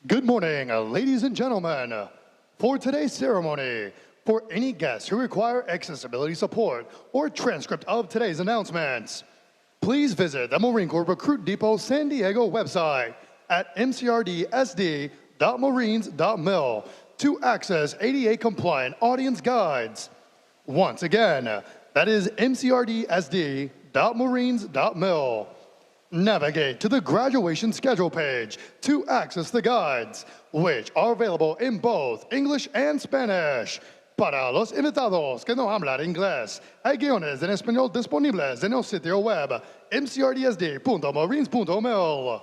Good morning, ladies and gentlemen. For today's ceremony, for any guests who require accessibility support or transcript of today's announcements, please visit the Marine Corps Recruit Depot San Diego website at mcrd.sd.marines.mil to access ADA-compliant audience guides. Once again, that is mcrd.sd.marines.mil. Navigate to the graduation schedule page to access the guides, which are available in both English and Spanish. Para los invitados que no hablan inglés, hay guiones en español disponibles en el sitio web mcrdsd.marines.mil.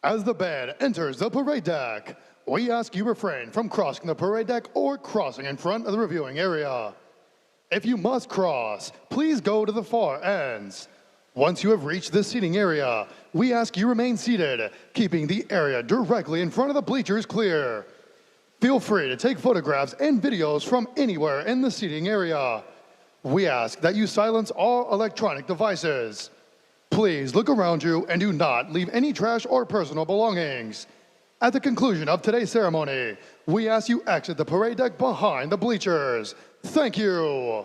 As the band enters the parade deck, we ask you refrain from crossing the parade deck or crossing in front of the reviewing area. If you must cross, please go to the far ends. Once you have reached the seating area, we ask you remain seated, keeping the area directly in front of the bleachers clear. Feel free to take photographs and videos from anywhere in the seating area. We ask that you silence all electronic devices. Please look around you and do not leave any trash or personal belongings. At the conclusion of today's ceremony, we ask you exit the parade deck behind the bleachers. Thank you.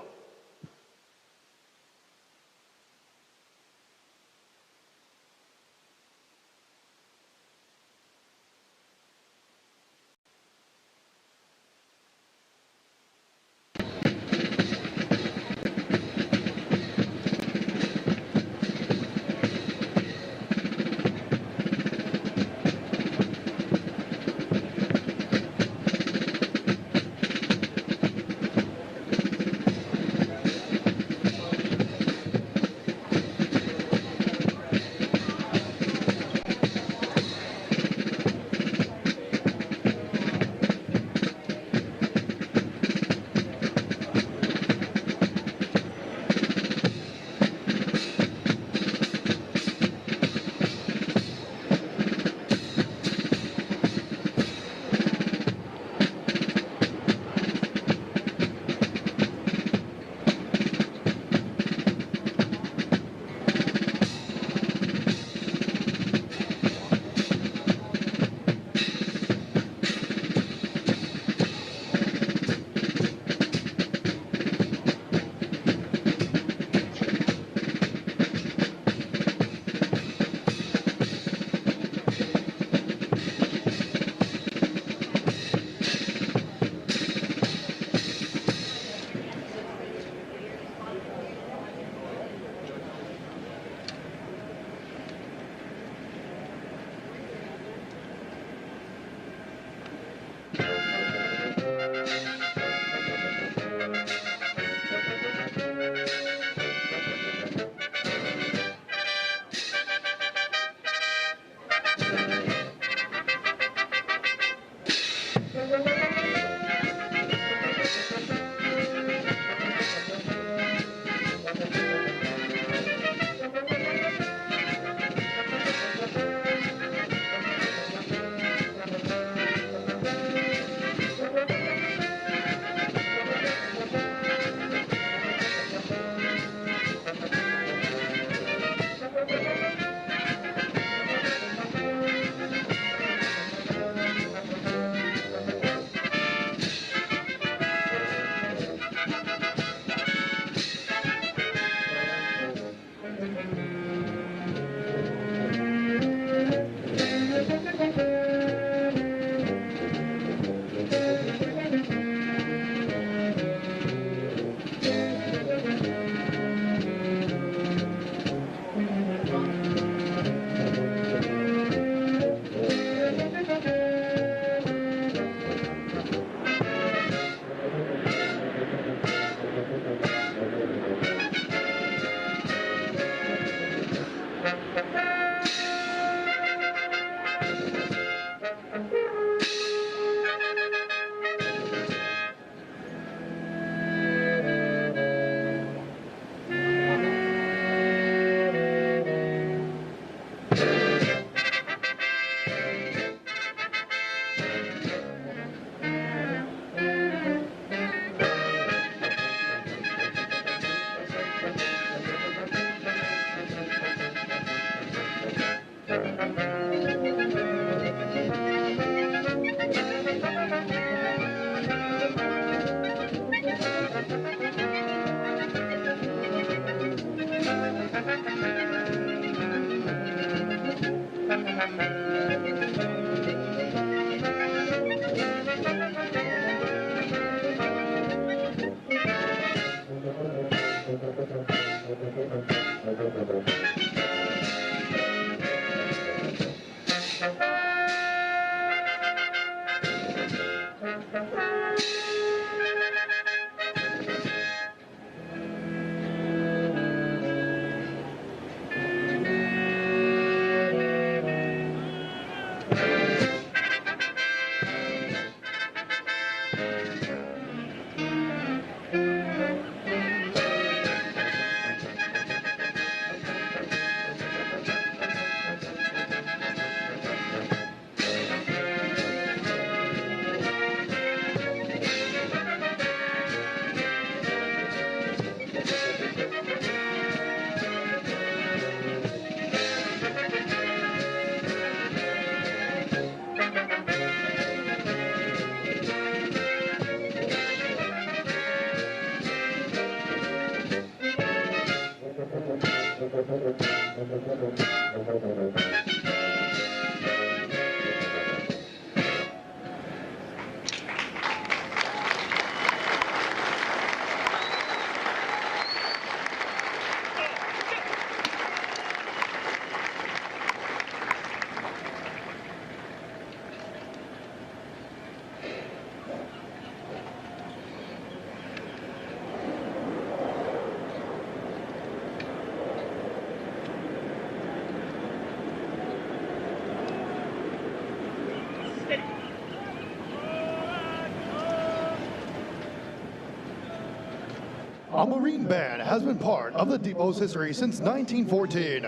A Marine Band has been part of the depot's history since 1914,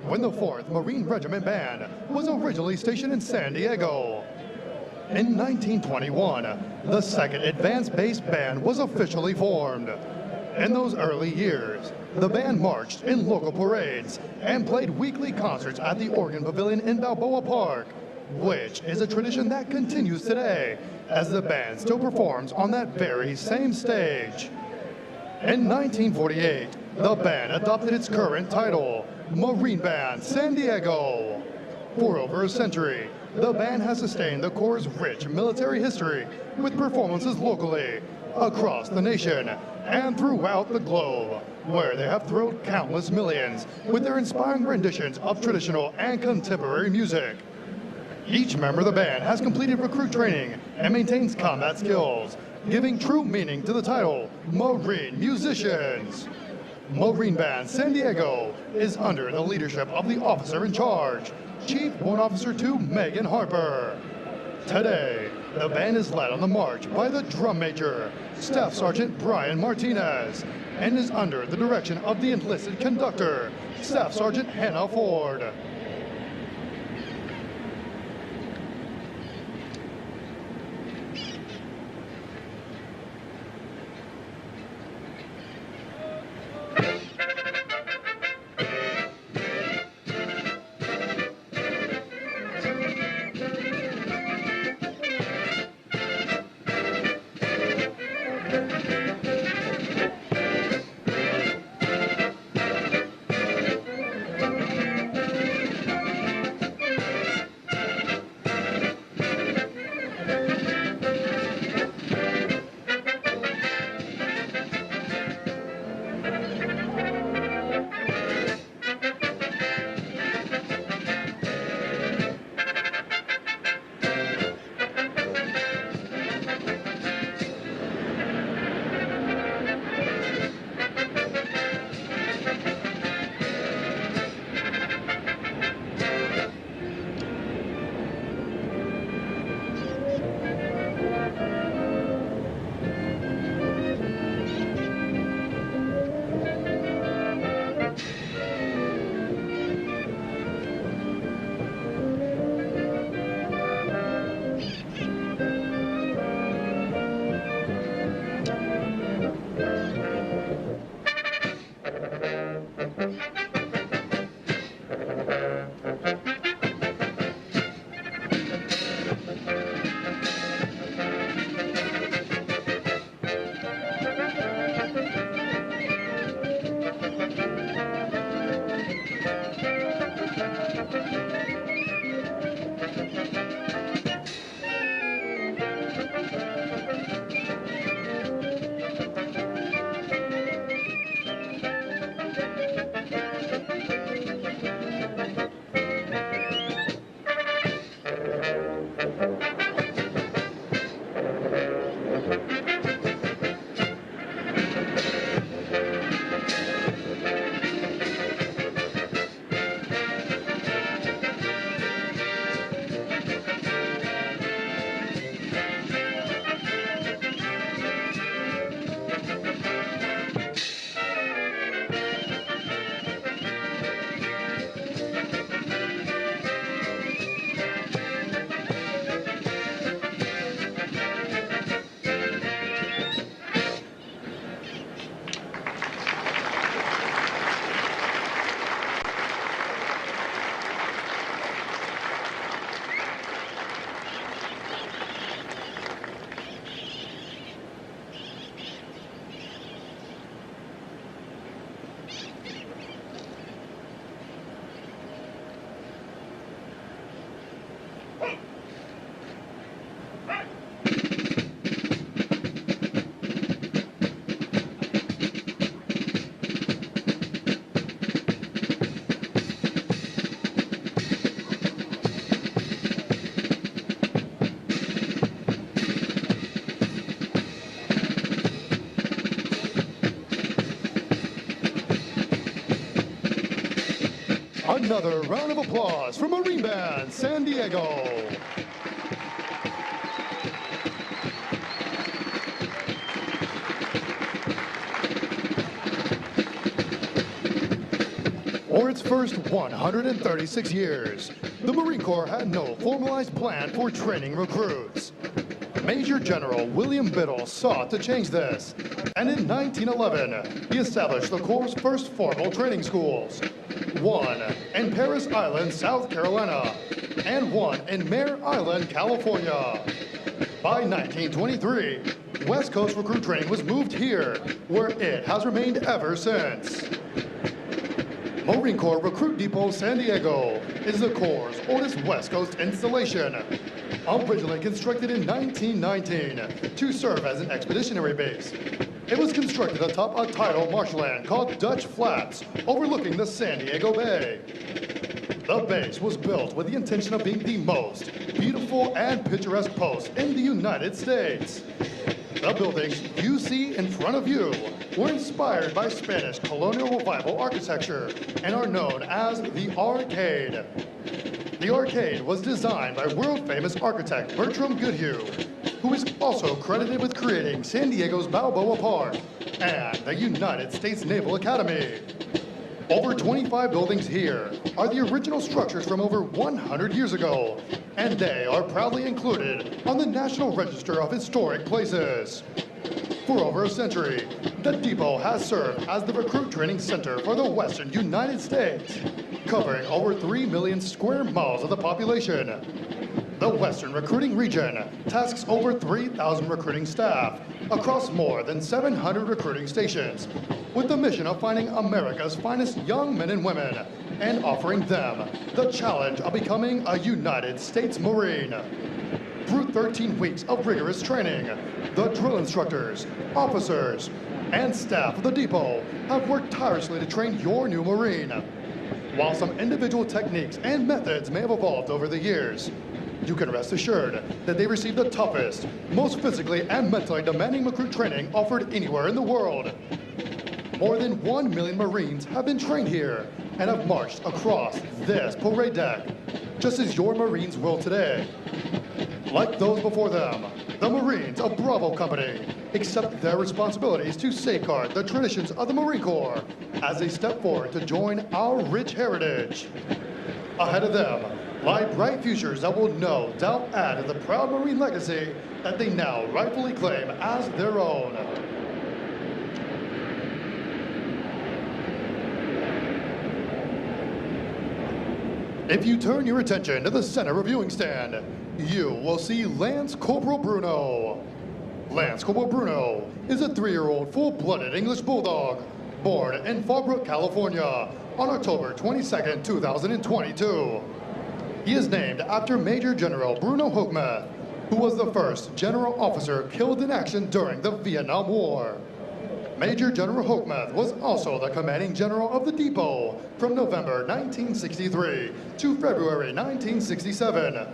when the 4th Marine Regiment Band was originally stationed in San Diego. In 1921, the 2nd Advanced Base Band was officially formed. In those early years, the band marched in local parades and played weekly concerts at the Organ Pavilion in Balboa Park, which is a tradition that continues today, as the band still performs on that very same stage. In 1948, the band adopted its current title, Marine Band San Diego. For over a century, the band has sustained the Corps' rich military history with performances locally, across the nation, and throughout the globe, where they have thrilled countless millions with their inspiring renditions of traditional and contemporary music. Each member of the band has completed recruit training and maintains combat skills, giving true meaning to the title, Marine Musicians. Marine Band San Diego is under the leadership of the officer in charge, Chief Warrant Officer 2 Megan Harper. Today, the band is led on the march by the drum major, Staff Sergeant Brian Martinez, and is under the direction of the enlisted conductor, Staff Sergeant Hannah Ford. Another round of applause for Marine Band San Diego. For its first 136 years, the Marine Corps had no formalized plan for training recruits. Major General William Biddle sought to change this, and in 1911, he established the Corps' first formal training schools, one in Parris Island, South Carolina, and one in Mare Island, California. By 1923, West Coast recruit training was moved here, where it has remained ever since. Marine Corps Recruit Depot San Diego is the Corps' oldest West Coast installation. Originally constructed in 1919 to serve as an expeditionary base, it was constructed atop a tidal marshland called Dutch Flats, overlooking the San Diego Bay. The base was built with the intention of being the most beautiful and picturesque post in the United States. The buildings you see in front of you were inspired by Spanish colonial revival architecture and are known as the Arcade. The Arcade was designed by world-famous architect Bertram Goodhue, who is also credited with creating San Diego's Balboa Park and the United States Naval Academy. Over 25 buildings here are the original structures from over 100 years ago, and they are proudly included on the National Register of Historic Places. For over a century, the depot has served as the recruit training center for the Western United States, covering over 3 million square miles of the population. The Western Recruiting Region tasks over 3,000 recruiting staff across more than 700 recruiting stations, with the mission of finding America's finest young men and women and offering them the challenge of becoming a United States Marine. Through 13 weeks of rigorous training, the drill instructors, officers, and staff of the depot have worked tirelessly to train your new Marine. While some individual techniques and methods may have evolved over the years, you can rest assured that they receive the toughest, most physically and mentally demanding recruit training offered anywhere in the world. More than 1 million Marines have been trained here and have marched across this parade deck, just as your Marines will today. Like those before them, the Marines of Bravo Company accept their responsibilities to safeguard the traditions of the Marine Corps as they step forward to join our rich heritage. Ahead of them lie bright futures that will no doubt add to the proud Marine legacy that they now rightfully claim as their own. If you turn your attention to the center reviewing stand, you will see Lance Corporal Bruno. Lance Corporal Bruno is a 3-year-old full-blooded English Bulldog born in Fallbrook, California on October 22, 2022. He is named after Major General Bruno Hochmuth, who was the first general officer killed in action during the Vietnam War. Major General Hochmuth was also the commanding general of the depot from November 1963 to February 1967.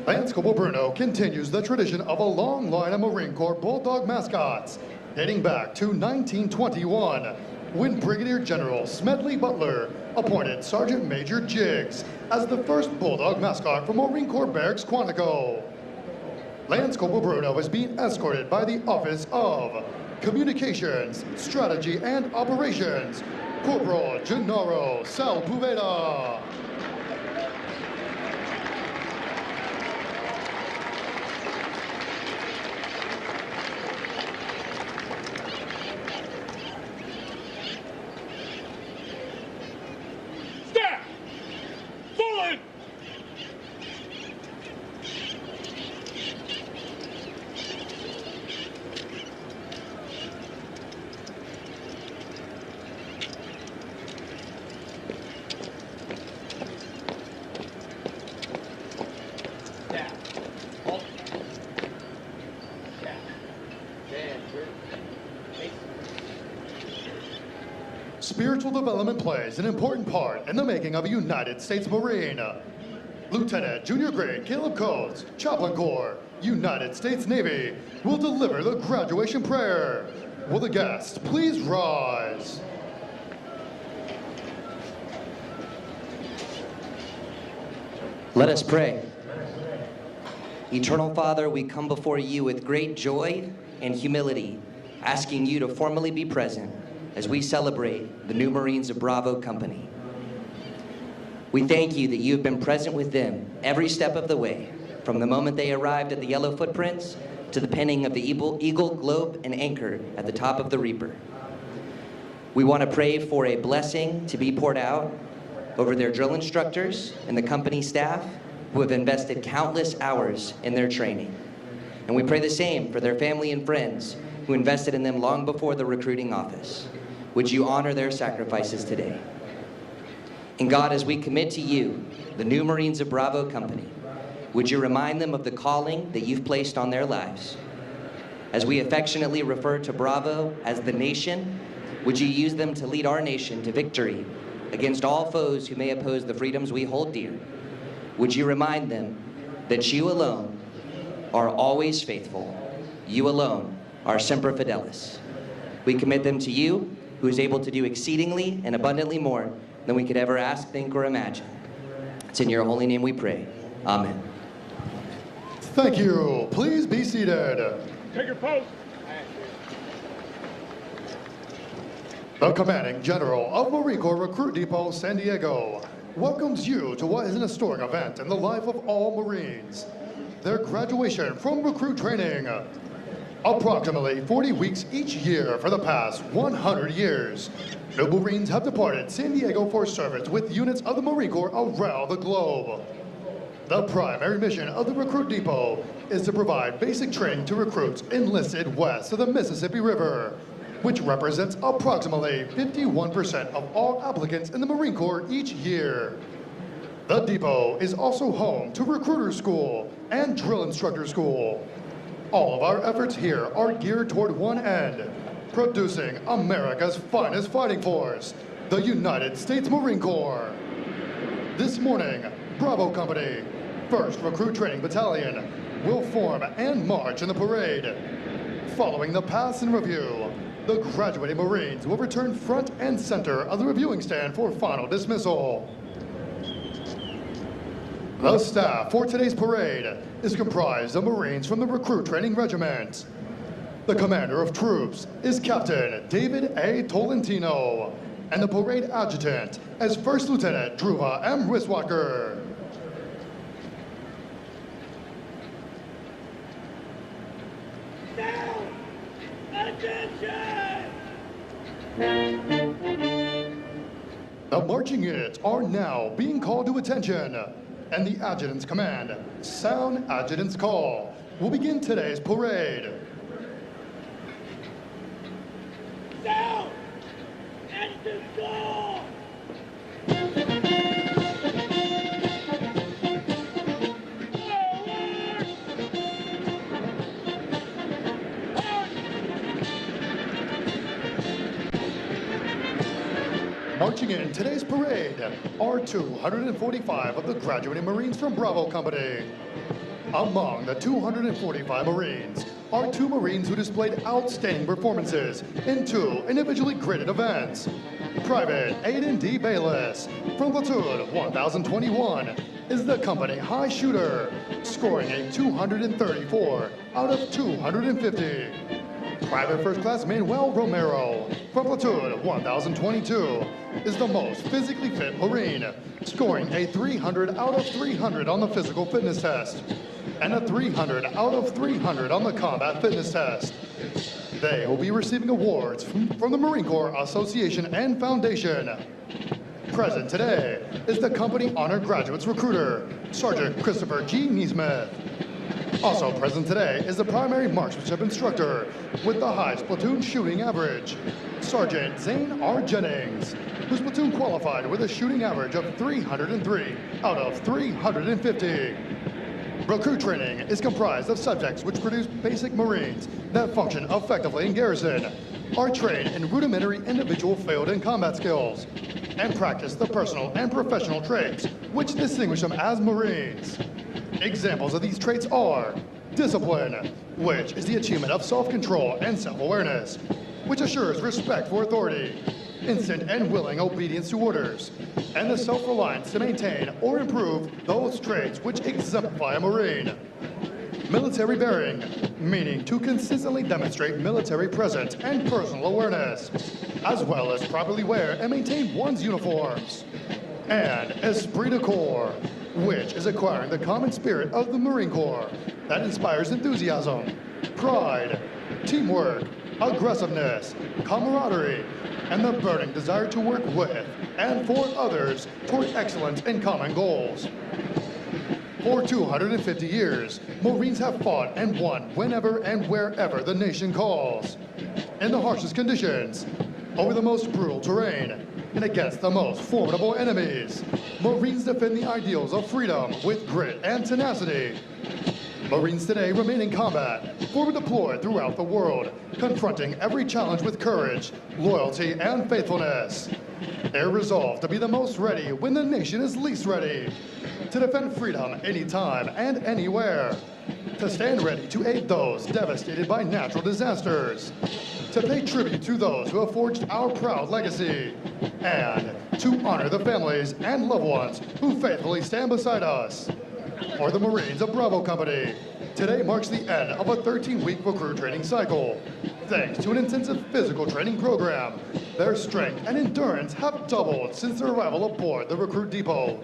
Lance Corporal Bruno continues the tradition of a long line of Marine Corps Bulldog mascots, dating back to 1921, when Brigadier General Smedley Butler appointed Sergeant Major Jiggs as the first Bulldog mascot for Marine Corps Barracks Quantico. Lance Corporal Bruno is being escorted by the Office of Communications, Strategy, and Operations, Corporal Gennaro Sepulveda. Stand! Forward! Spiritual development plays an important part in the making of a United States Marine. Lieutenant Junior Grade Caleb Coates, Chaplain Corps, United States Navy, will deliver the graduation prayer. Will the guests please rise? Let us pray. Eternal Father, we come before you with great joy and humility, asking you to formally be present as we celebrate the new Marines of Bravo Company. We thank you that you have been present with them every step of the way, from the moment they arrived at the Yellow Footprints to the penning of the Eagle, Globe, and Anchor at the top of the Reaper. We want to pray for a blessing to be poured out over their drill instructors and the company staff who have invested countless hours in their training. And we pray the same for their family and friends who invested in them long before the recruiting office. Would you honor their sacrifices today? And God, as we commit to you, the new Marines of Bravo Company, would you remind them of the calling that you've placed on their lives? As we affectionately refer to Bravo as the nation, would you use them to lead our nation to victory against all foes who may oppose the freedoms we hold dear? Would you remind them that you alone are always faithful. You alone are semper fidelis. We commit them to you, who is able to do exceedingly and abundantly more than we could ever ask, think, or imagine. It's in your holy name we pray. Amen. Thank you. Please be seated. Take your post. The Commanding General of Marine Corps Recruit Depot, San Diego, welcomes you to what is an historic event in the life of all Marines, their graduation from recruit training. Approximately 40 weeks each year for the past 100 years, new Marines have departed San Diego for service with units of the Marine Corps around the globe. The primary mission of the Recruit Depot is to provide basic training to recruits enlisted west of the Mississippi River, which represents approximately 51% of all applicants in the Marine Corps each year. The depot is also home to Recruiter School and Drill Instructor School. All of our efforts here are geared toward one end, producing America's finest fighting force, the United States Marine Corps. This morning, Bravo Company, 1st Recruit Training Battalion, will form and march in the parade. Following the pass and review, the graduating Marines will return front and center of the reviewing stand for final dismissal. The staff for today's parade is comprised of Marines from the Recruit Training Regiment. The commander of troops is Captain David A. Tolentino, and the parade adjutant is First Lieutenant Dhruva M. Riswatker. Now, attention! The marching units are now being called to attention, and the adjutant's command, sound adjutant's call, will begin today's parade. Down! Engine go! Marching in today's parade are 245 of the graduating Marines from Bravo Company. Among the 245 Marines are 2 Marines who displayed outstanding performances in 2 individually graded events. Private Aiden D. Bayless from Platoon 1021 is the company high shooter, scoring a 234 out of 250. Private First Class Manuel Romero from Platoon 1022 is the most physically fit Marine, scoring a 300 out of 300 on the physical fitness test and a 300 out of 300 on the combat fitness test. They will be receiving awards from the Marine Corps Association and Foundation. Present today is the company honored graduates recruiter, Sergeant Christopher G. Neesmith. Also present today is the primary marksmanship instructor with the highest platoon shooting average, Sergeant Zane R. Jennings, whose platoon qualified with a shooting average of 303 out of 350. Recruit training is comprised of subjects which produce basic Marines that function effectively in garrison, are trained in rudimentary individual field and combat skills, and practice the personal and professional traits which distinguish them as Marines. Examples of these traits are discipline, which is the achievement of self-control and self-awareness, which assures respect for authority, instant and willing obedience to orders, and the self-reliance to maintain or improve those traits which exemplify a Marine. Military bearing, meaning to consistently demonstrate military presence and personal awareness, as well as properly wear and maintain one's uniforms. And esprit de corps, which is acquiring the common spirit of the Marine Corps that inspires enthusiasm, pride, teamwork, aggressiveness, camaraderie, and the burning desire to work with and for others toward excellence in common goals. For 250 years, Marines have fought and won whenever and wherever the nation calls, in the harshest conditions, over the most brutal terrain, and against the most formidable enemies. Marines defend the ideals of freedom with grit and tenacity. Marines today remain in combat, forward deployed throughout the world, confronting every challenge with courage, loyalty, and faithfulness. They're resolved to be the most ready when the nation is least ready, to defend freedom anytime and anywhere, to stand ready to aid those devastated by natural disasters, to pay tribute to those who have forged our proud legacy, and to honor the families and loved ones who faithfully stand beside us. For the Marines of Bravo Company, today marks the end of a 13-week recruit training cycle. Thanks to an intensive physical training program, their strength and endurance have doubled since their arrival aboard the recruit depot.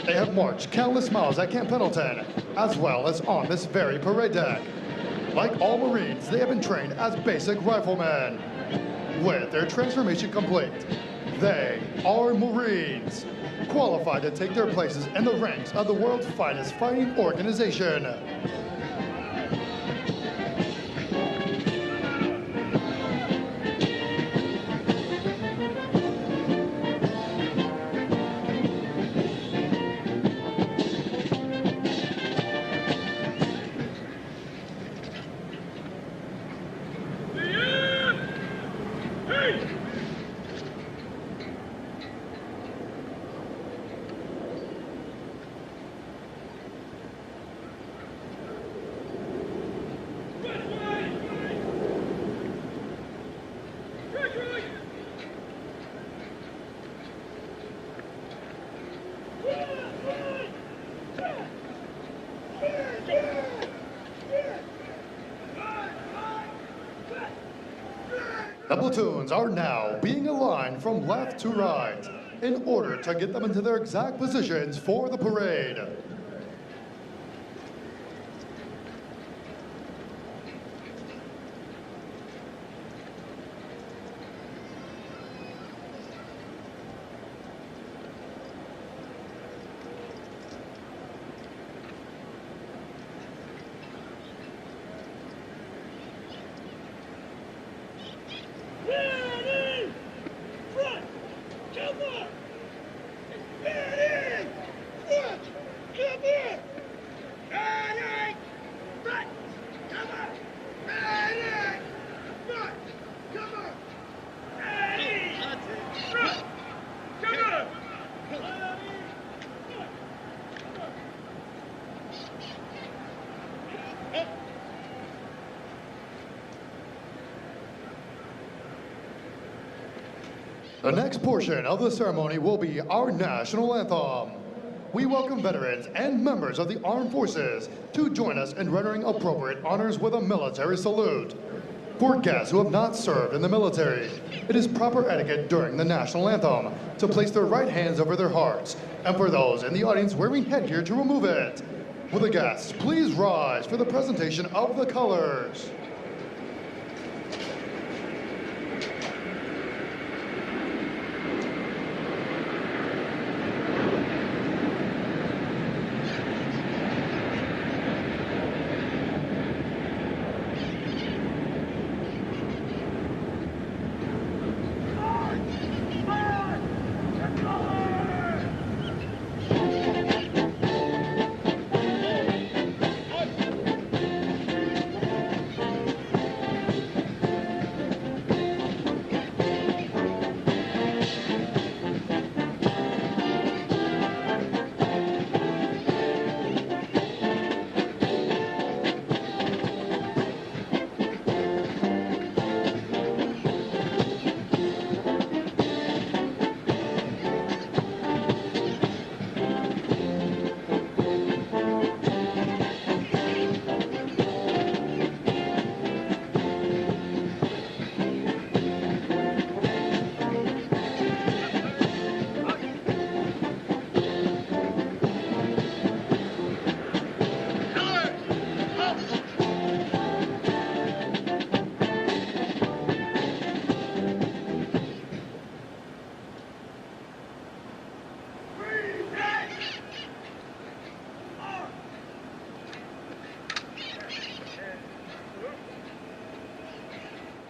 They have marched countless miles at Camp Pendleton, as well as on this very parade deck. Like all Marines, they have been trained as basic riflemen. With their transformation complete, they are Marines, qualified to take their places in the ranks of the world's finest fighting organization. The platoons are now being aligned from left to right in order to get them into their exact positions for the parade. Ready! Front! Cover! Ready! Front! Cover! Ready! Front! Cover! Ready! Front! Cover! Ready! Front! Cover! The next portion of the ceremony will be our national anthem. We welcome veterans and members of the armed forces to join us in rendering appropriate honors with a military salute. For guests who have not served in the military, it is proper etiquette during the national anthem to place their right hands over their hearts, and for those in the audience wearing headgear to remove it. Will the guests please rise for the presentation of the colors?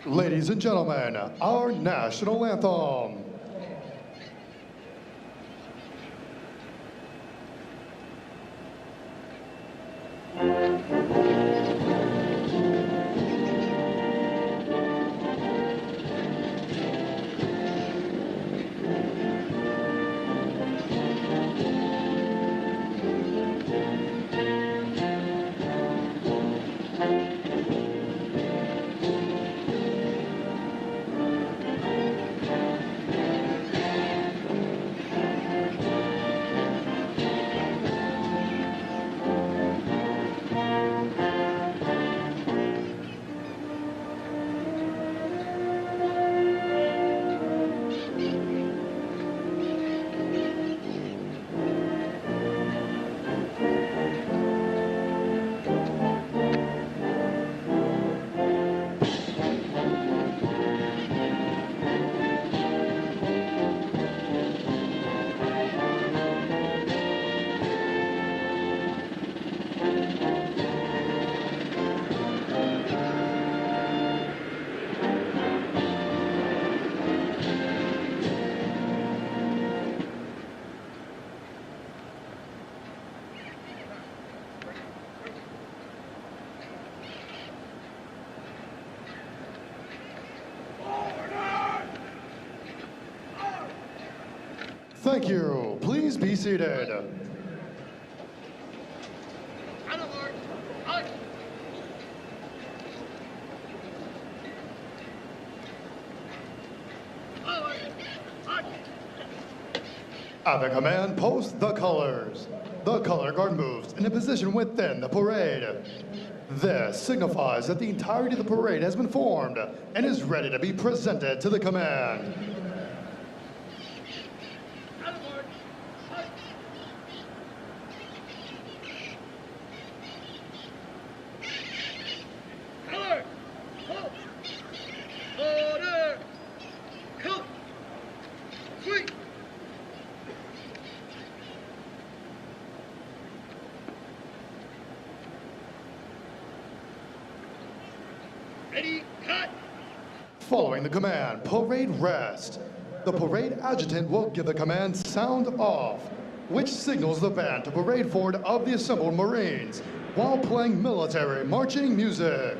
Ladies and gentlemen, our national anthem. Thank you. Please be seated. At the command post, the colors. The color guard moves in a position within the parade. This signifies that the entirety of the parade has been formed and is ready to be presented to the command. Ready, cut! Following the command, parade rest. The parade adjutant will give the command sound off, which signals the band to parade forward of the assembled Marines while playing military marching music.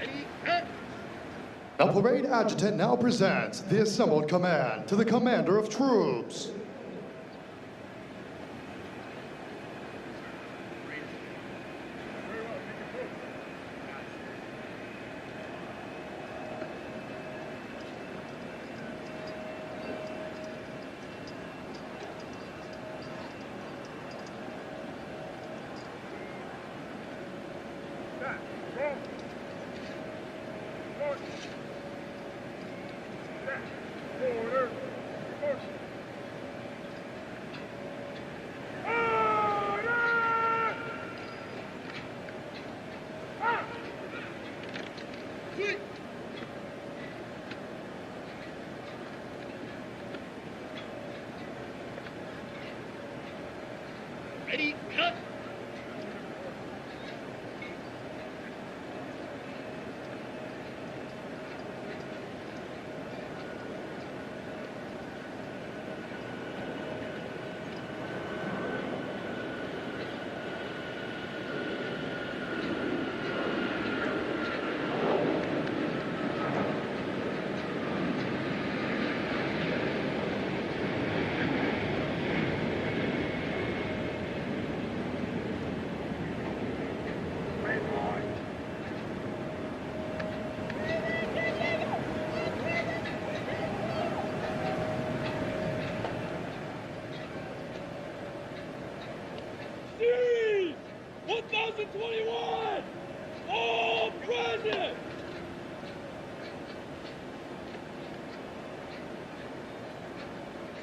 Ready, cut. The parade adjutant now presents the assembled command to the commander of troops. Order. Push. Order! Up! Sweep! Ready, cut! Seize! 1021! All present!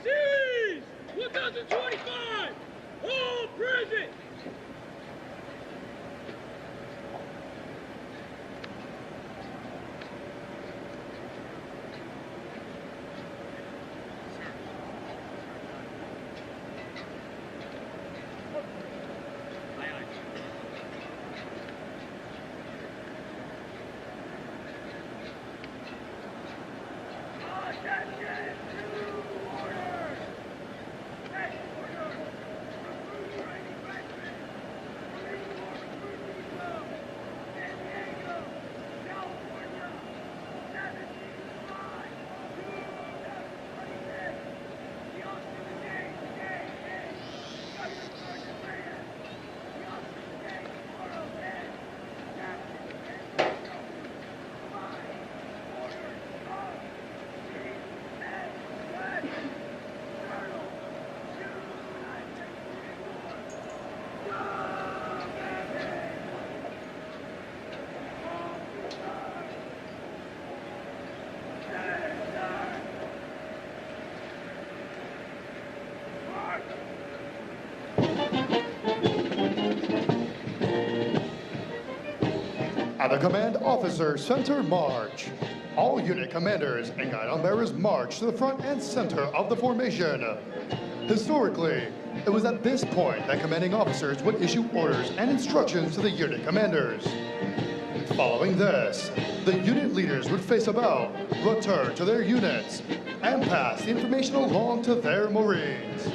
Seize! 1025! All present! Attention to order! Next order! Recruit Training Battalion! Marine Corps Recruiting Club! San Diego, California! 17-5! 2026! The officer of the day today is Governor Sergeant Reyes! The officer of the day tomorrow is Captain Pendleton! By order of Chief and West Colonel United States At the command officer center march. All unit commanders and guidon bearers march to the front and center of the formation. Historically, it was at this point that commanding officers would issue orders and instructions to the unit commanders. Following this, the unit leaders would face about, return to their units, and pass the information along to their Marines.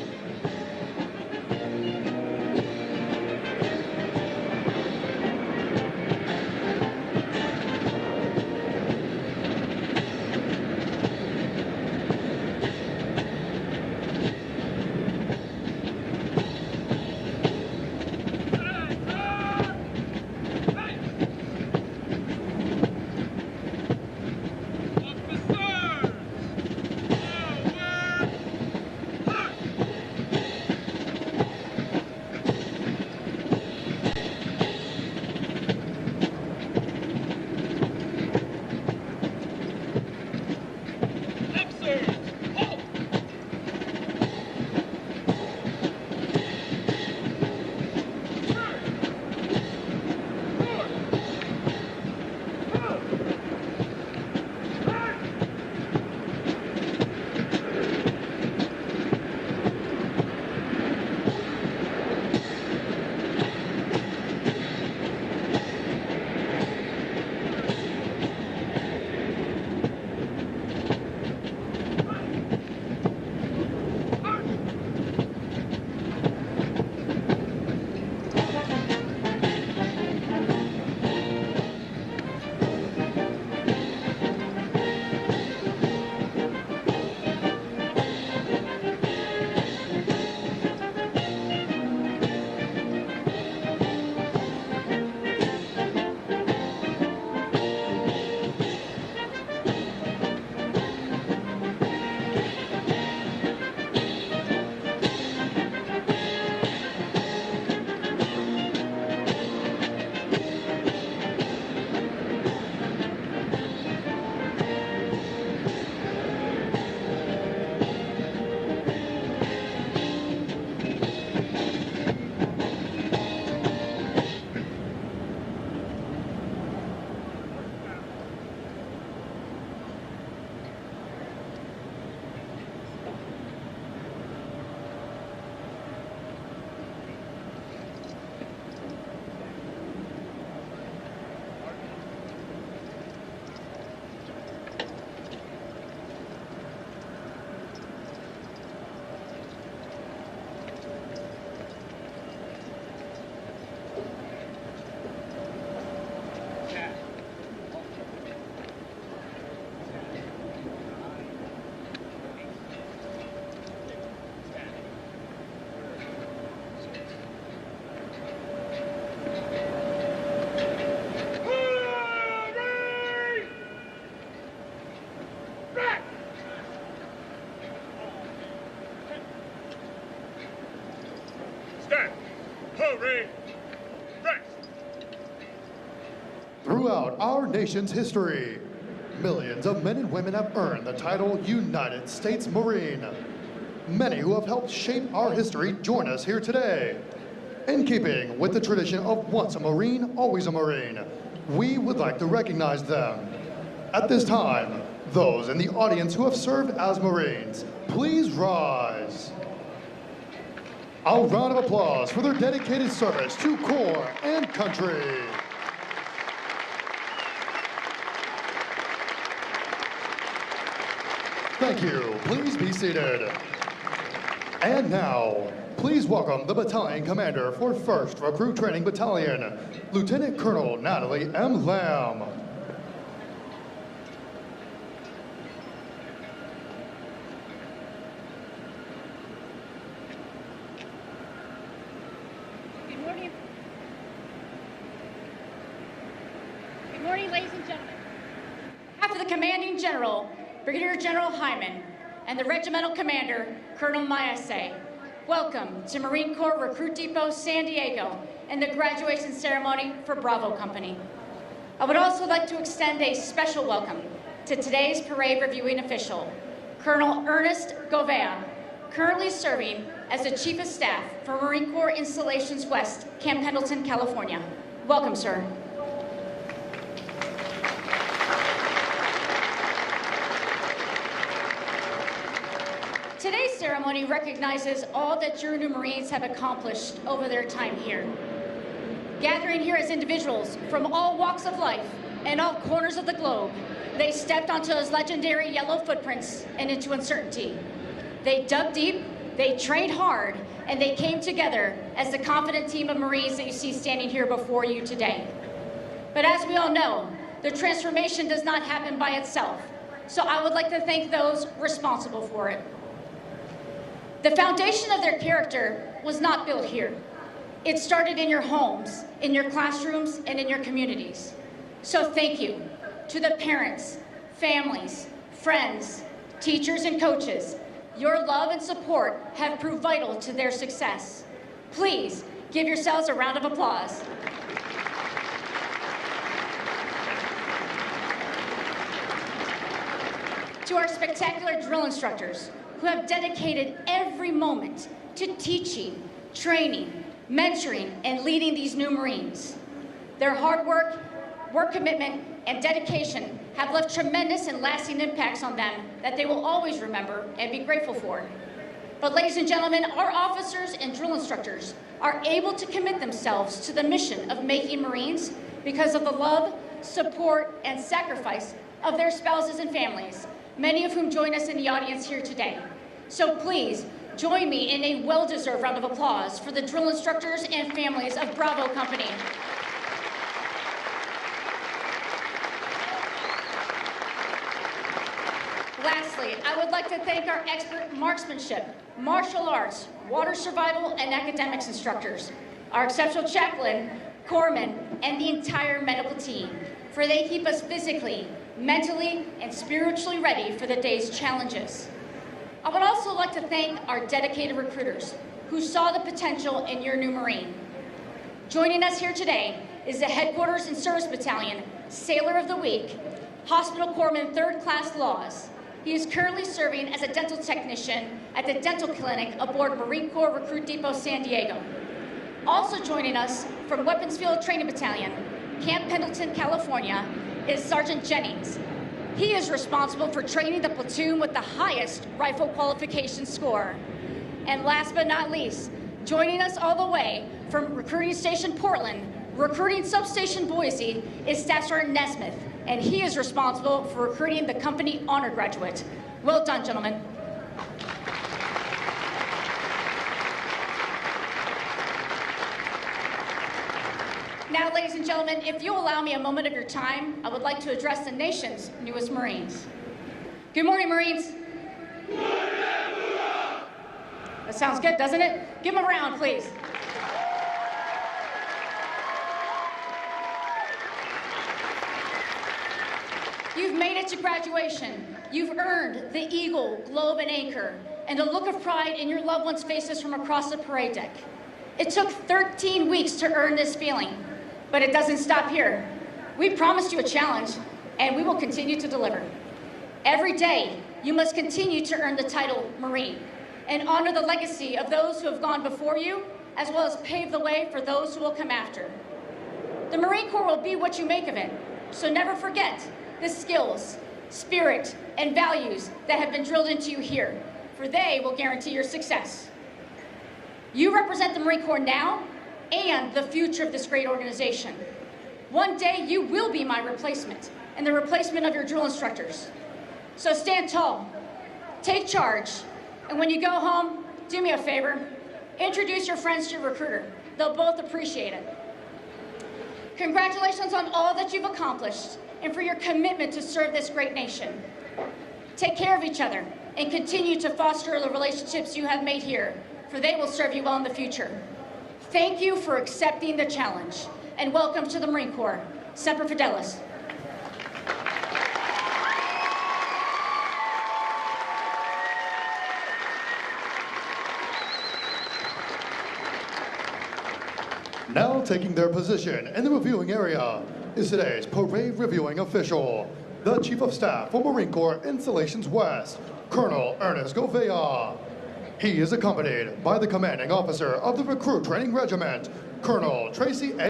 Ready. Race. Throughout our nation's history, millions of men and women have earned the title United States Marine. Many who have helped shape our history join us here today. In keeping with the tradition of once a Marine, always a Marine, we would like to recognize them. At this time, those in the audience who have served as Marines, please rise. A round of applause for their dedicated service to Corps and country. Thank you. Please be seated. And now, please welcome the battalion commander for 1st Recruit Training Battalion, Lieutenant Colonel Natalie M. Lamb. Good morning. Good morning, ladies and gentlemen. On behalf of the Commanding General, Brigadier General Hyman, and the Regimental Commander, Colonel Mayase, welcome to Marine Corps Recruit Depot, San Diego, and the graduation ceremony for Bravo Company. I would also like to extend a special welcome to today's parade reviewing official, Colonel Ernest Govea, currently serving as the Chief of Staff for Marine Corps Installations West, Camp Pendleton, California. Welcome, sir. Today's ceremony recognizes all that your new Marines have accomplished over their time here. Gathering here as individuals from all walks of life and all corners of the globe, they stepped onto those legendary yellow footprints and into uncertainty. They dug deep, they trained hard, and they came together as the confident team of Marines that you see standing here before you today. But as we all know, the transformation does not happen by itself, so I would like to thank those responsible for it. The foundation of their character was not built here. It started in your homes, in your classrooms, and in your communities. So thank you to the parents, families, friends, teachers, and coaches. Your love and support have proved vital to their success. Please give yourselves a round of applause. To our spectacular drill instructors, who have dedicated every moment to teaching, training, mentoring, and leading these new Marines. Their hard work commitment, and dedication have left tremendous and lasting impacts on them that they will always remember and be grateful for. But ladies and gentlemen, our officers and drill instructors are able to commit themselves to the mission of making Marines because of the love, support, and sacrifice of their spouses and families, many of whom join us in the audience here today. So please, join me in a well-deserved round of applause for the drill instructors and families of Bravo Company. Lastly, I would like to thank our expert marksmanship, martial arts, water survival, and academics instructors, our exceptional chaplain, corpsmen, and the entire medical team, for they keep us physically, mentally, and spiritually ready for the day's challenges. I would also like to thank our dedicated recruiters who saw the potential in your new Marine. Joining us here today is the Headquarters and Service Battalion Sailor of the Week, Hospital Corpsman 3rd Class Laws. He is currently serving as a dental technician at the dental clinic aboard Marine Corps Recruit Depot, San Diego. Also joining us from Weapons Field Training Battalion, Camp Pendleton, California, is Sergeant Jennings. He is responsible for training the platoon with the highest rifle qualification score. And last but not least, joining us all the way from Recruiting Station Portland, Recruiting Substation Boise, is Staff Sergeant Nesmith, and he is responsible for recruiting the company honor graduate. Well done, gentlemen. Now, ladies and gentlemen, if you'll allow me a moment of your time, I would like to address the nation's newest Marines. Good morning, Marines. That sounds good, doesn't it? Give them a round, please. You've made it to graduation. You've earned the Eagle, Globe, and Anchor, and a look of pride in your loved ones' faces from across the parade deck. It took 13 weeks to earn this feeling, but it doesn't stop here. We promised you a challenge, and we will continue to deliver. Every day, you must continue to earn the title Marine and honor the legacy of those who have gone before you, as well as pave the way for those who will come after. The Marine Corps will be what you make of it, so never forget the skills, spirit, and values that have been drilled into you here, for they will guarantee your success. You represent the Marine Corps now and the future of this great organization. One day you will be my replacement and the replacement of your drill instructors. So stand tall, take charge, and when you go home, do me a favor, introduce your friends to your recruiter. They'll both appreciate it. Congratulations on all that you've accomplished and for your commitment to serve this great nation. Take care of each other and continue to foster the relationships you have made here, for they will serve you well in the future. Thank you for accepting the challenge, and welcome to the Marine Corps. Semper Fidelis. Now taking their position in the reviewing area is today's parade reviewing official, the Chief of Staff for Marine Corps Installations West, Colonel Ernest Gouveia. He is accompanied by the commanding officer of the Recruit Training Regiment, Colonel Tracy A.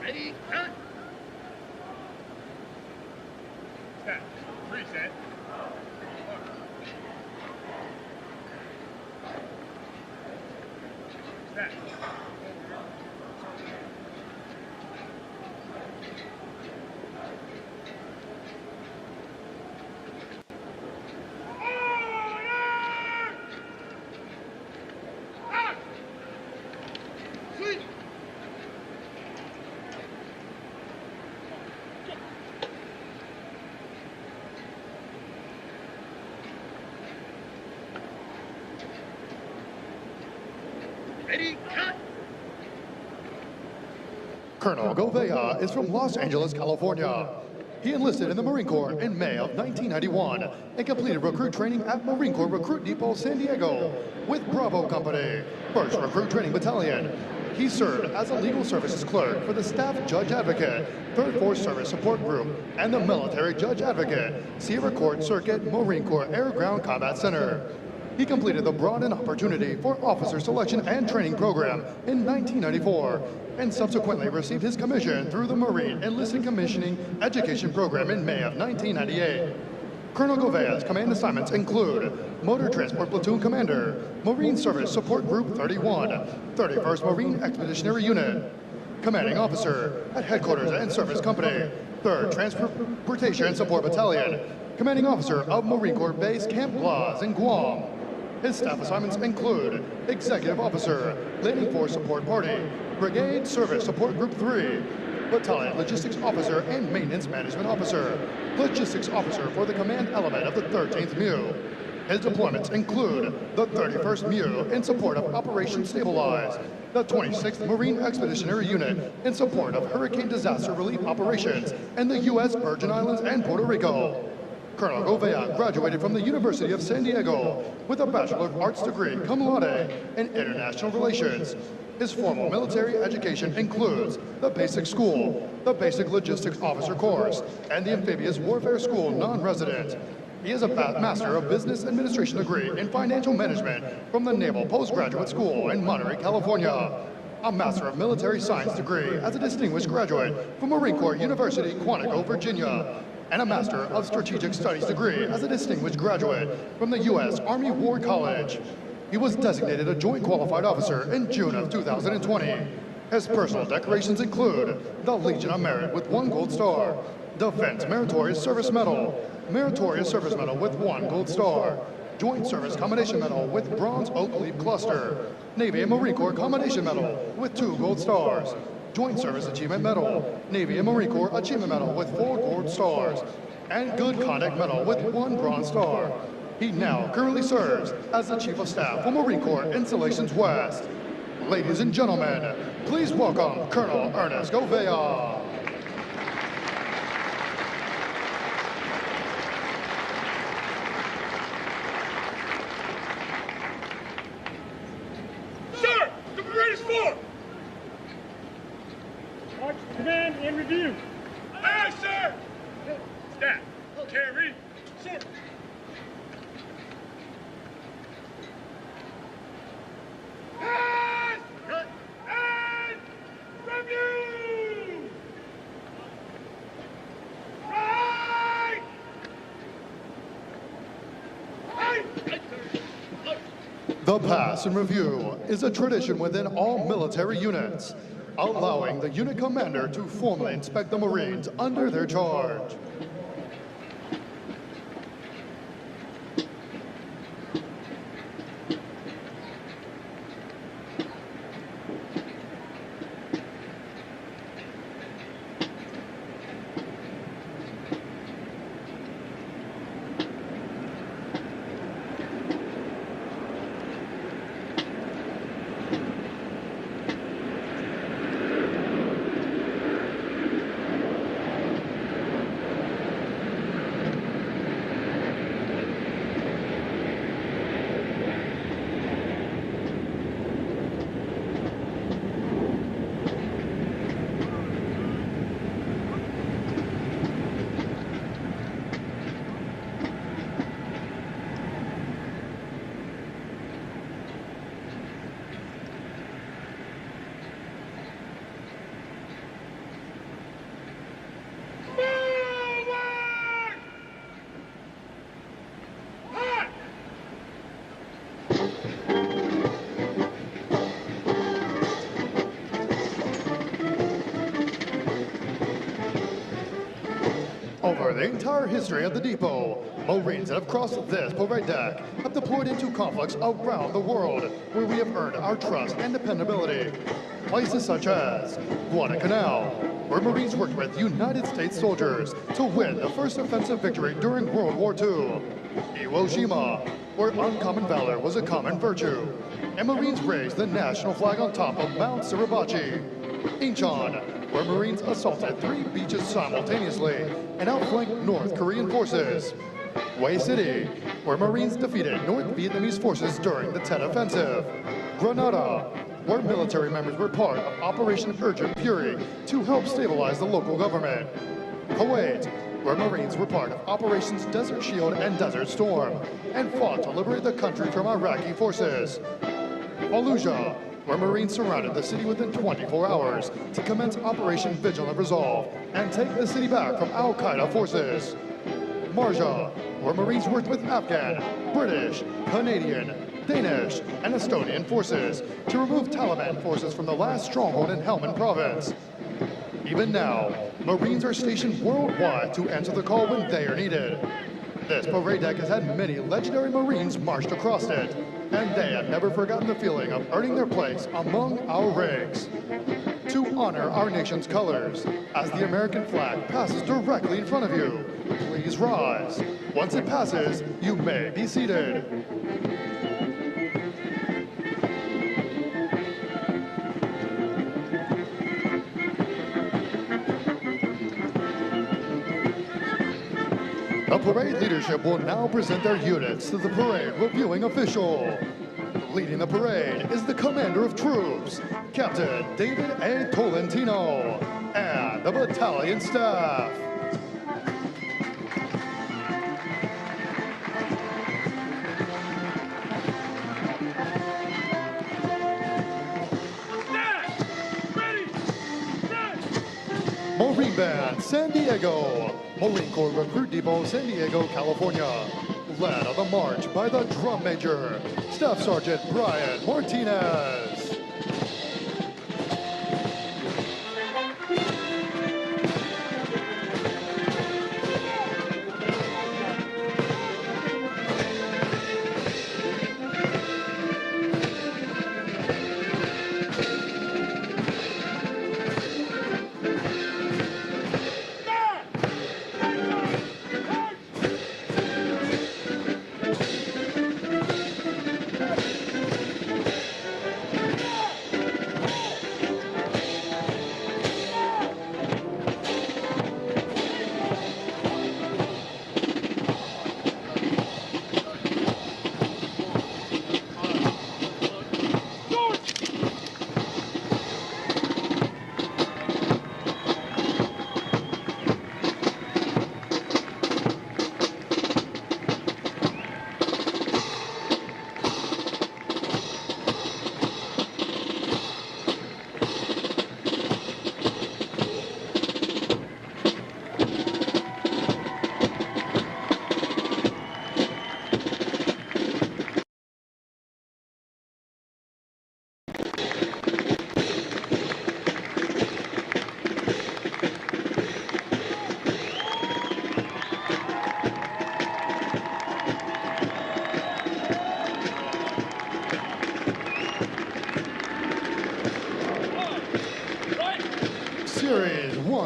Ready, cut! Set. Reset. Set. Ready, cut! Colonel Gouveia is from Los Angeles, California. He enlisted in the Marine Corps in May of 1991 and completed recruit training at Marine Corps Recruit Depot, San Diego with Bravo Company, 1st Recruit Training Battalion. He served as a legal services clerk for the Staff Judge Advocate, 3rd Force Service Support Group, and the Military Judge Advocate, Sierra Court Circuit, Marine Corps Air Ground Combat Center. He completed the Broad and Opportunity for Officer Selection and Training Program in 1994 and subsequently received his commission through the Marine Enlisted Commissioning Education Program in May of 1998. Colonel Gouveia's command assignments include Motor Transport Platoon Commander, Marine Service Support Group 31, 31st Marine Expeditionary Unit, Commanding Officer at Headquarters and Service Company, 3rd Transportation Support Battalion, Commanding Officer of Marine Corps Base Camp Laz in Guam. His staff assignments include Executive Officer, Landing Force Support Party, Brigade Service Support Group 3, Battalion Logistics Officer and Maintenance Management Officer, Logistics Officer for the Command Element of the 13th MEU. His deployments include the 31st MEU in support of Operation Stabilize, the 26th Marine Expeditionary Unit in support of Hurricane Disaster Relief Operations in the U.S. Virgin Islands and Puerto Rico. Colonel Gouveia graduated from the University of San Diego with a Bachelor of Arts degree cum laude in International Relations. His formal military education includes the Basic School, the Basic Logistics Officer course, and the Amphibious Warfare School non-resident. He is a Master of Business Administration degree in Financial Management from the Naval Postgraduate School in Monterey, California. A Master of Military Science degree as a distinguished graduate from Marine Corps University, Quantico, Virginia, and a Master of Strategic Studies degree as a distinguished graduate from the U.S. Army War College. He was designated a Joint Qualified Officer in June of 2020. His personal decorations include the Legion of Merit with 1 Gold Star, Defense Meritorious Service Medal, Meritorious Service Medal with 1 Gold Star. Joint Service Combination Medal with Bronze Oak Leaf Cluster. Navy and Marine Corps Combination Medal with 2 Gold Stars. Joint Service Achievement Medal. Navy and Marine Corps Achievement Medal with 4 Gold Stars. And Good Conduct Medal with 1 Bronze Star. He now currently serves as the Chief of Staff for Marine Corps Installations West. Ladies and gentlemen, please welcome Colonel Ernest Govea. Sir, the parade is formed. March command in review. Aye, sir. Staff, carry. Sir. Pass! Cut! And review! Right! Right! The pass and review is a tradition within all military units, allowing the unit commander to formally inspect the Marines under their charge. Over the entire history of the depot, Marines that have crossed this parade deck have deployed into conflicts around the world where we have earned our trust and dependability. Places such as Guadalcanal, where Marines worked with United States soldiers to win the first offensive victory during World War II. Iwo Jima, where uncommon valor was a common virtue, and Marines raised the national flag on top of Mount Suribachi. Incheon, where Marines assaulted 3 beaches simultaneously and outflanked North Korean forces. Hue City, where Marines defeated North Vietnamese forces during the Tet Offensive. Grenada, where military members were part of Operation Urgent Fury to help stabilize the local government. Kuwait, where Marines were part of Operations Desert Shield and Desert Storm and fought to liberate the country from Iraqi forces. Fallujah, where Marines surrounded the city within 24 hours to commence Operation Vigilant Resolve and take the city back from Al-Qaeda forces. Marja, where Marines worked with Afghan, British, Canadian, Danish, and Estonian forces to remove Taliban forces from the last stronghold in Helmand province. Even now, Marines are stationed worldwide to answer the call when they are needed. This parade deck has had many legendary Marines marched across it, and they have never forgotten the feeling of earning their place among our ranks. To honor our nation's colors, as the American flag passes directly in front of you, please rise. Once it passes, you may be seated. The parade leadership will now present their units to the parade reviewing official. Leading the parade is the commander of troops, Captain David A. Tolentino, and the battalion staff. Marine Band, San Diego, Marine Corps Recruit Depot, San Diego, California. Led on the march by the drum major, Staff Sergeant Brian Martinez.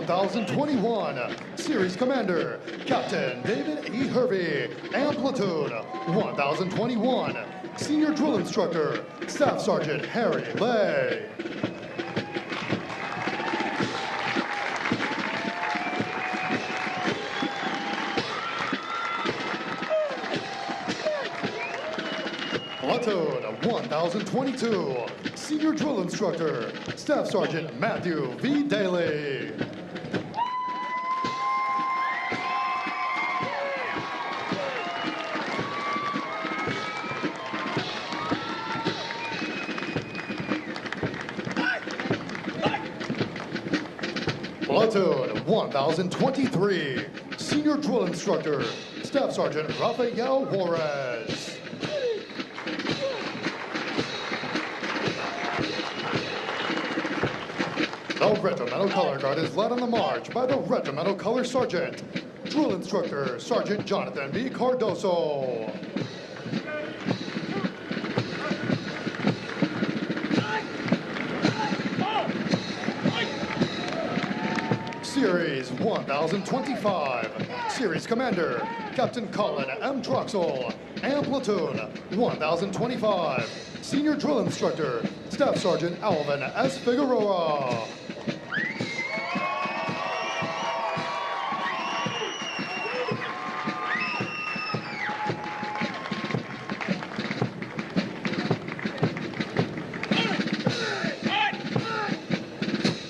1021, Series Commander, Captain David E. Hervey, and Platoon 1021, Senior Drill Instructor, Staff Sergeant Harry Lay. Platoon 1022, Senior Drill Instructor, Staff Sergeant Matthew V. Daly. Platoon 1023, Senior Drill Instructor, Staff Sergeant Rafael Juarez. The Regimental Color Guard is led on the march by the Regimental Color Sergeant, Drill Instructor Sergeant Jonathan B. Cardoso. Series 1025, Series Commander, Captain Colin M. Troxel, and Platoon 1025, Senior Drill Instructor, Staff Sergeant Alvin S. Figueroa.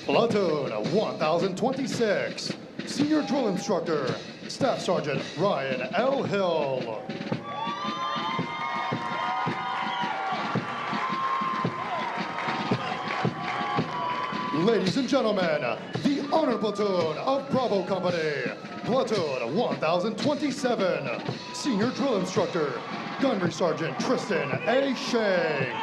Platoon 1026, Senior Drill Instructor, Staff Sergeant Ryan L. Hill. Ladies and gentlemen, the Honor Platoon of Bravo Company, Platoon 1027, Senior Drill Instructor, Gunnery Sergeant Tristan A. Shank.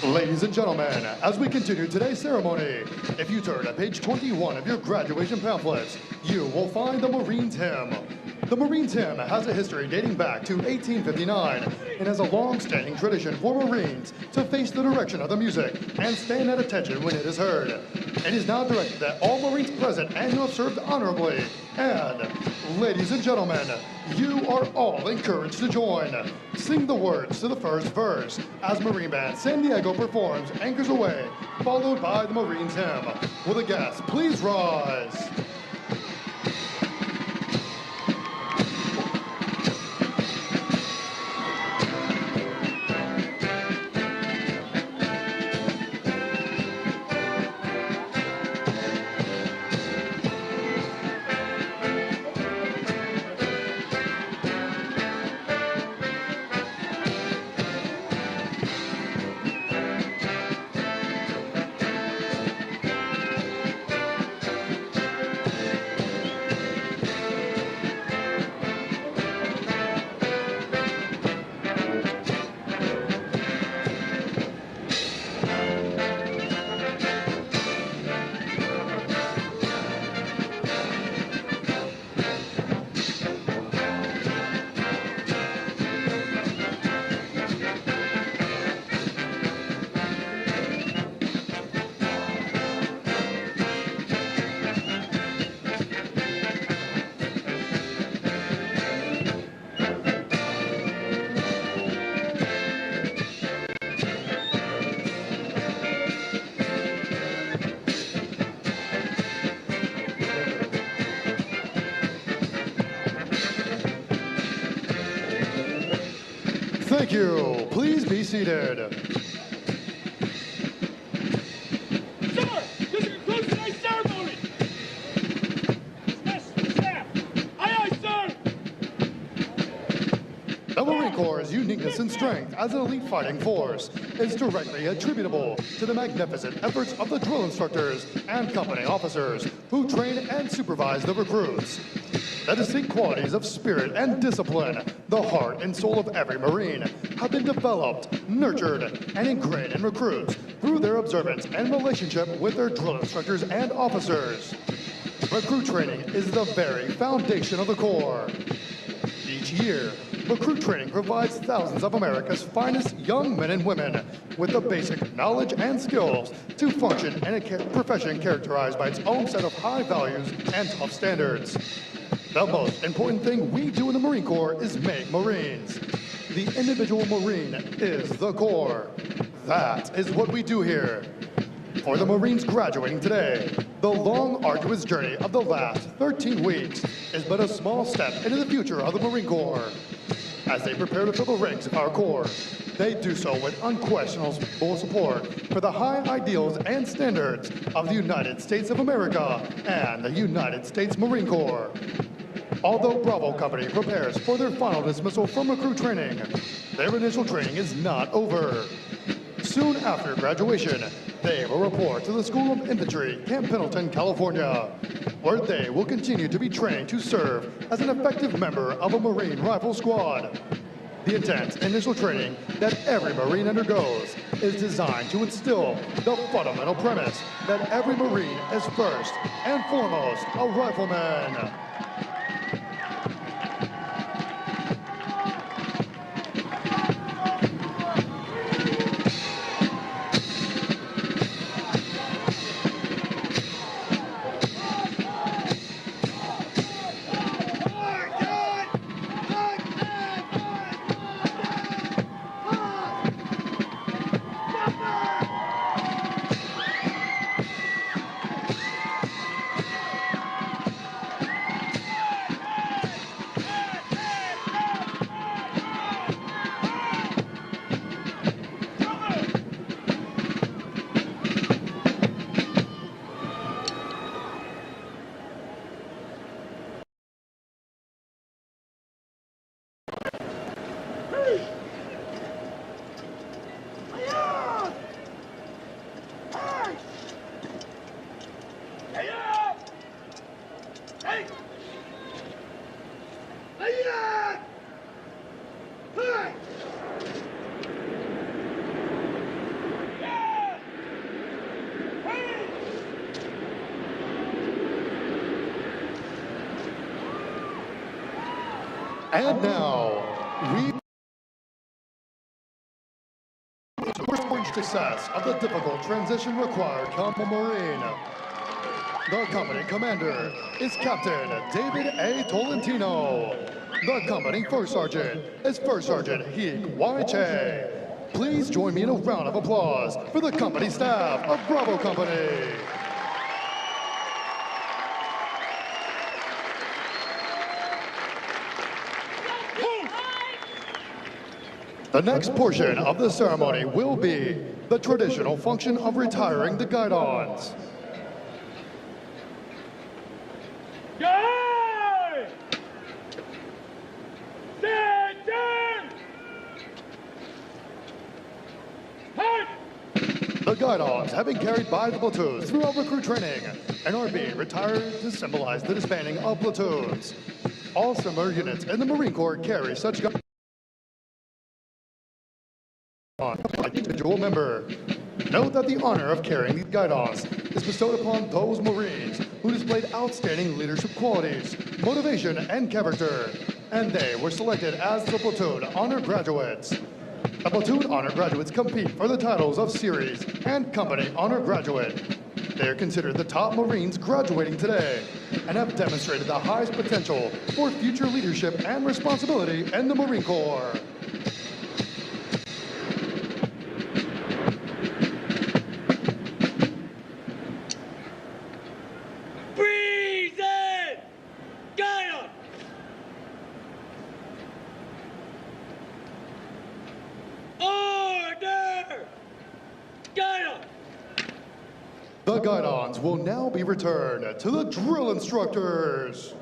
Ladies and gentlemen, as we continue today's ceremony, if you turn to page 21 of your graduation pamphlets, you will find the Marines Hymn. The Marines Hymn has a history dating back to 1859 and has a long-standing tradition for Marines to face the direction of the music and stand at attention when it is heard. It is now directed at all Marines present and who have served honorably. And, ladies and gentlemen, you are all encouraged to join. Sing the words to the first verse as Marine Band San Diego performs Anchors Away, followed by the Marines Hymn. Will the guests please rise? Thank you. Please be seated. Sir, this concludes tonight's ceremony. Dismiss the staff. Aye, aye, sir. The Marine Corps' uniqueness and strength as an elite fighting force is directly attributable to the magnificent efforts of the drill instructors and company officers who train and supervise the recruits. The distinct qualities of spirit and discipline, the heart and soul of every Marine, have been developed, nurtured, and ingrained in recruits through their observance and relationship with their drill instructors and officers. Recruit training is the very foundation of the Corps. Each year, Recruit Training provides thousands of America's finest young men and women with the basic knowledge and skills to function in a profession characterized by its own set of high values and tough standards. The most important thing we do in the Marine Corps is make Marines. The individual Marine is the Corps. That is what we do here. For the Marines graduating today, the long, arduous journey of the last 13 weeks is but a small step into the future of the Marine Corps. As they prepare to fill the ranks of our Corps, they do so with unquestionable support for the high ideals and standards of the United States of America and the United States Marine Corps. Although Bravo Company prepares for their final dismissal from recruit training, their initial training is not over. Soon after graduation, they will report to the School of Infantry, Camp Pendleton, California, where they will continue to be trained to serve as an effective member of a Marine Rifle Squad. The intense initial training that every Marine undergoes is designed to instill the fundamental premise that every Marine is first and foremost a rifleman. And now, the success of the difficult transition required to become a Marine. The company commander is Captain David A. Tolentino. The company first sergeant is First Sergeant Heek Y. Che. Please join me in a round of applause for the company staff of Bravo Company. The next portion of the ceremony will be the traditional function of retiring the guidons. Guy! Stand down! Hey! The guidons have been carried by the platoons throughout recruit training and are being retired to symbolize the disbanding of platoons. All similar units in the Marine Corps carry such guidons on an individual member. Note that the honor of carrying these guidons is bestowed upon those Marines who displayed outstanding leadership qualities, motivation, and character, and they were selected as the platoon honor graduates. The platoon honor graduates compete for the titles of series and company honor graduate. They are considered the top Marines graduating today and have demonstrated the highest potential for future leadership and responsibility in the Marine Corps. The guidons will now be returned to the drill instructors.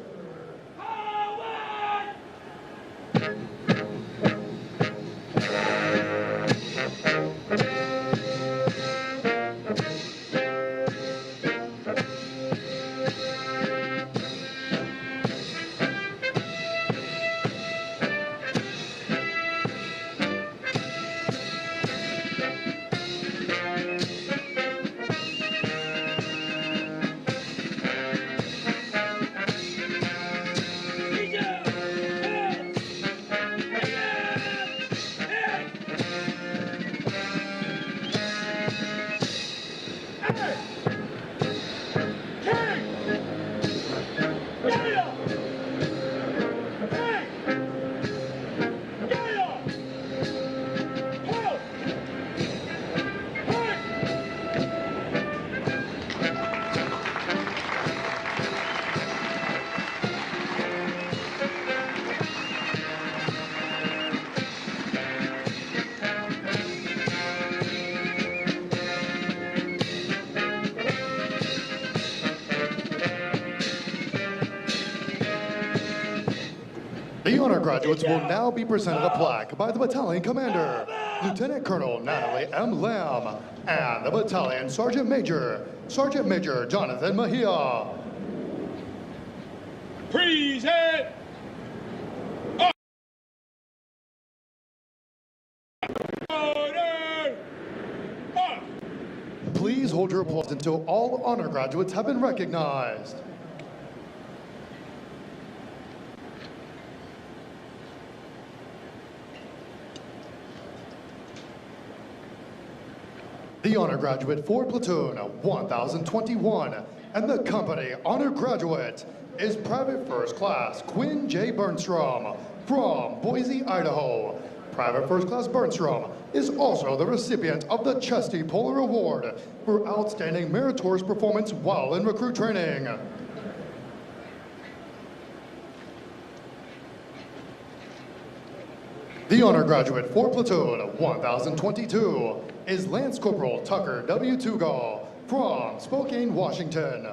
The honor graduates will now be presented a plaque by the battalion commander, Lieutenant Colonel Natalie M. Lamb, and the battalion Sergeant Major, Sergeant Major Jonathan Mejia. Present. Order. Up. Please hold your applause until all honor graduates have been recognized. The honor graduate for platoon 1021 and the company honor graduate is Private First Class Quinn J. Bernstrom from Boise, Idaho. Private First Class Bernstrom is also the recipient of the Chesty Polar Award for outstanding meritorious performance while in recruit training. The honor graduate for platoon 1022 is Lance Corporal Tucker W. Tugall from Spokane, Washington.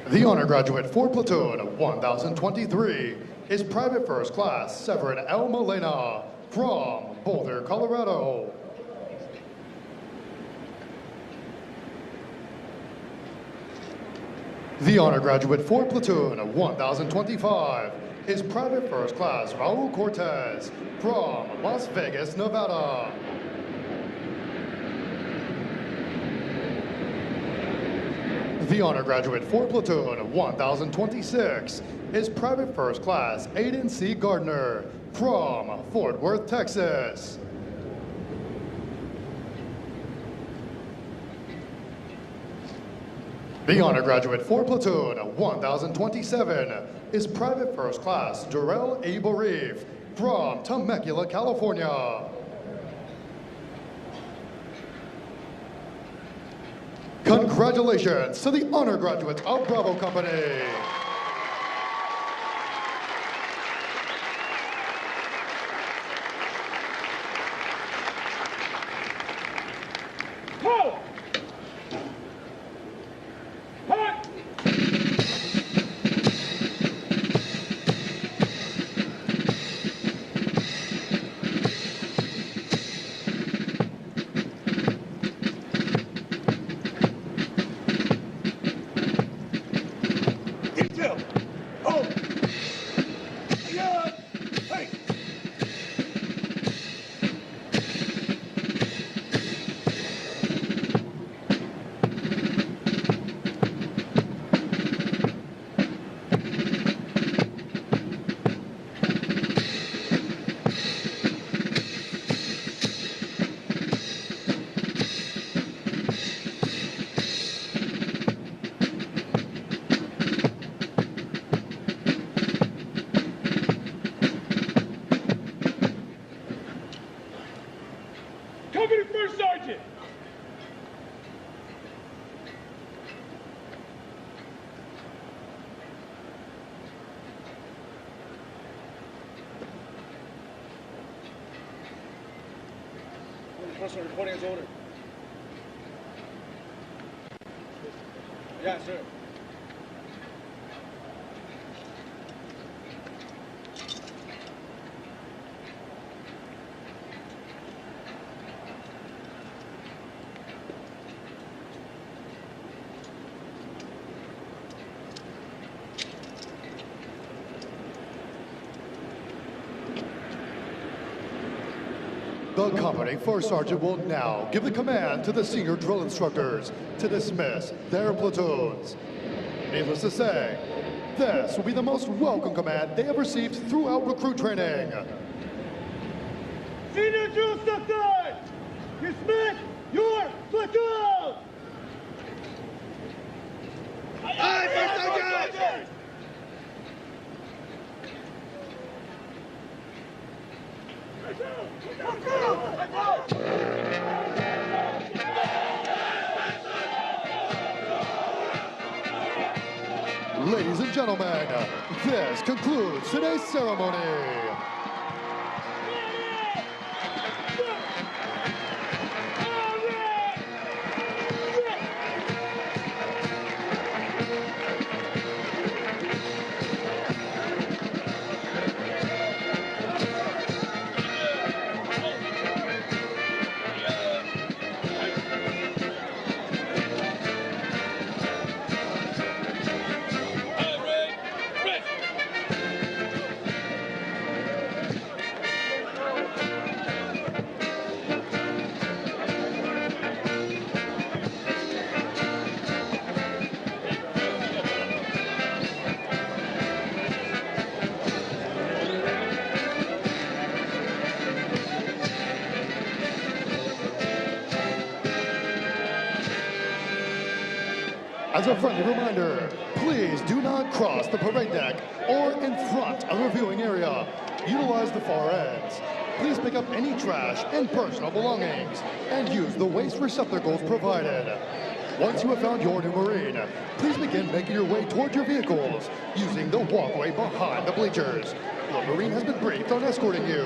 The honor graduate for platoon 1023 is Private First Class Severin L. Molina from Boulder, Colorado. The honor graduate for platoon 1025 is Private First Class Raul Cortez from Las Vegas, Nevada. The honor graduate for platoon 1026 is Private First Class Aiden C. Gardner from Fort Worth, Texas. The honor graduate for platoon 1027 is Private First Class Durrell A. Barif from Temecula, California. Congratulations to the honor graduates of Bravo Company. Halt. Halt. Detail. Hold. Yeah. Hey. Company First Sergeant. Person reporting as ordered. Yeah, sir. The company first sergeant will now give the command to the senior drill instructors to dismiss their platoons. Needless to say, this will be the most welcome command they have received throughout recruit training. Senior drill instructor, dismiss your platoon. Ladies and gentlemen, this concludes today's ceremony. As a friendly reminder, please do not cross the parade deck or in front of the viewing area. Utilize the far ends. Please pick up any trash and personal belongings and use the waste receptacles provided. Once you have found your new Marine, please begin making your way toward your vehicles using the walkway behind the bleachers. Your Marine has been briefed on escorting you.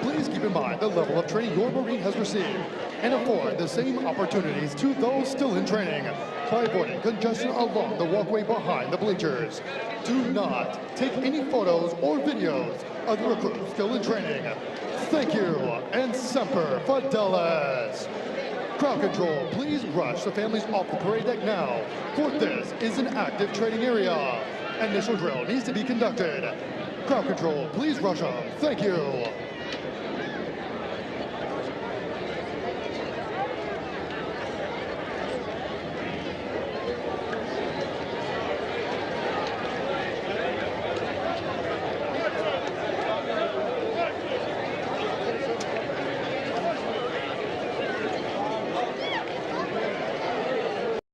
Please keep in mind the level of training your Marine has received and afford the same opportunities to those still in training by avoiding congestion along the walkway behind the bleachers. Do not take any photos or videos of the recruits still in training. Thank you, and Semper Fidelis. Crowd control, please rush the families off the parade deck now, for this is an active training area. Initial drill needs to be conducted. Crowd control, please rush them. Thank you.